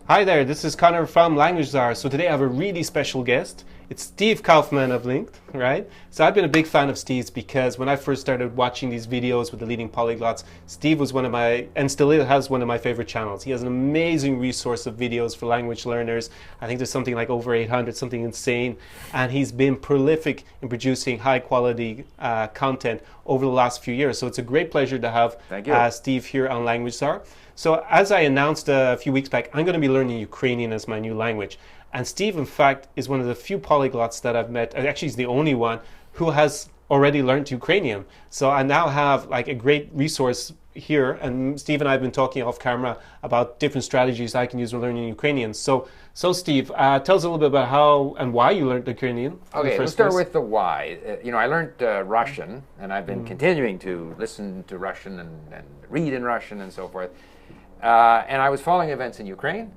Hi there, this is Connor from Language Czar. So today I have a really special guest. It's Steve Kaufmann of Linked, right? So I've been a big fan of Steve's because when I first started watching these videos with the leading polyglots, Steve was one of my, and still has one of my favorite channels. He has an amazing resource of videos for language learners. I think there's something like over 800, something insane. And he's been prolific in producing high quality content over the last few years. So it's a great pleasure to have Steve here on Language Czar. So as I announced a few weeks back, I'm going to be learning Ukrainian as my new language. And Steve, in fact, is one of the few polyglots that I've met, actually he's the only one, who has already learned Ukrainian. So I now have like a great resource here, and Steve and I have been talking off camera about different strategies I can use when learning Ukrainian. So Steve, tell us a little bit about how and why you learned Ukrainian. Okay, let's start with the why. I learned Russian, and I've been continuing to listen to Russian and read in Russian and so forth. And I was following events in Ukraine,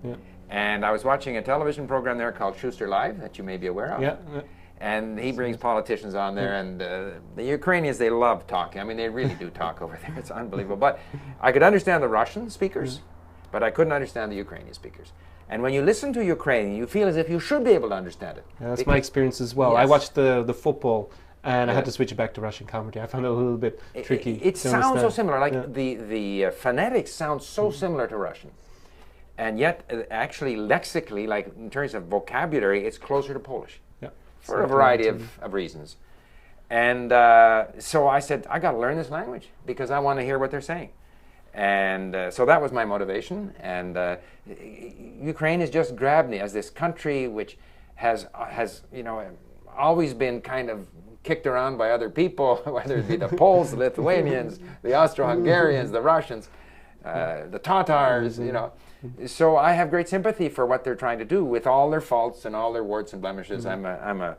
and I was watching a television program there called Schuster Live that you may be aware of. And he brings politicians on there, and the Ukrainians, they love talking. I mean, they really do talk over there. It's unbelievable. But I could understand the Russian speakers, but I couldn't understand the Ukrainian speakers. And when you listen to Ukrainian, you feel as if you should be able to understand it. Yeah, that's my experience as well. Yes. I watched the football, and I had to switch it back to Russian comedy. I found it a little bit tricky. It sounds so similar. Like the phonetics sound so similar to Russian. And yet, actually, lexically, like in terms of vocabulary, it's closer to Polish. For a variety of reasons. And so I said, I got to learn this language because I want to hear what they're saying. And so that was my motivation. And Ukraine has just grabbed me as this country which has always been kind of kicked around by other people, whether it be the Poles, the Lithuanians, the Austro-Hungarians, the Russians, the Tatars, So I have great sympathy for what they're trying to do with all their faults and all their warts and blemishes. I'm a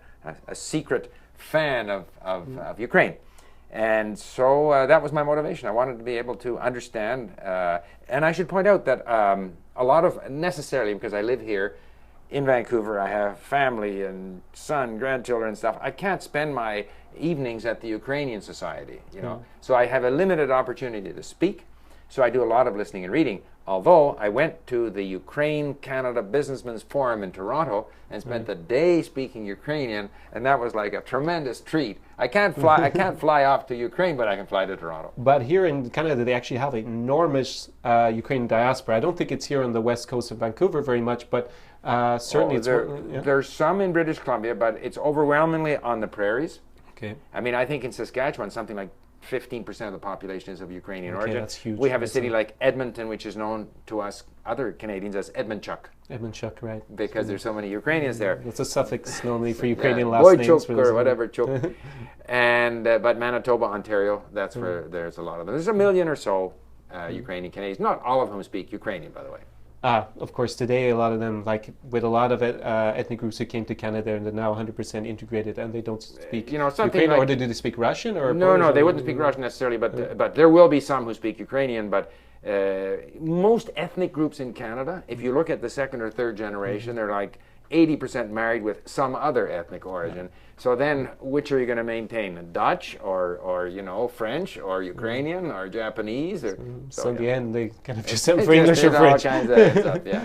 secret fan of Ukraine. And so that was my motivation. I wanted to be able to understand. And I should point out that a lot of, necessarily because I live here in Vancouver, I have family and son, grandchildren and stuff. I can't spend my evenings at the Ukrainian Society, So I have a limited opportunity to speak. So I do a lot of listening and reading. Although I went to the Ukraine-Canada Businessmen's Forum in Toronto and spent the day speaking Ukrainian, and that was like a tremendous treat. I can't fly off to Ukraine, but I can fly to Toronto. But here in Canada, they actually have an enormous Ukrainian diaspora. I don't think it's here on the west coast of Vancouver very much, but certainly there's some in British Columbia, but it's overwhelmingly on the prairies. Okay. I mean, I think in Saskatchewan, something like 15% of the population is of Ukrainian origin. That's huge. We have a city like Edmonton, which is known to us other Canadians as Edmundchuk. Edmundchuk, right. Because there's so many Ukrainians there. It's a suffix normally for Ukrainian last names. Boychuk or whatever, Chuk. And, but Manitoba, Ontario, that's where there's a lot of them. There's a million or so Ukrainian Canadians, not all of whom speak Ukrainian, by the way. Of course, today a lot of them, like with a lot of ethnic groups who came to Canada and they're now 100% integrated and they don't speak Ukrainian, like, or do they speak Russian? Or no, they wouldn't speak Russian necessarily, but there will be some who speak Ukrainian. But most ethnic groups in Canada, if you look at the second or third generation, they're like 80% married with some other ethnic origin. So then, which are you going to maintain? Dutch or French or Ukrainian or Japanese? So in the end, they kind of just have for English or French. All kinds of stuff, yeah.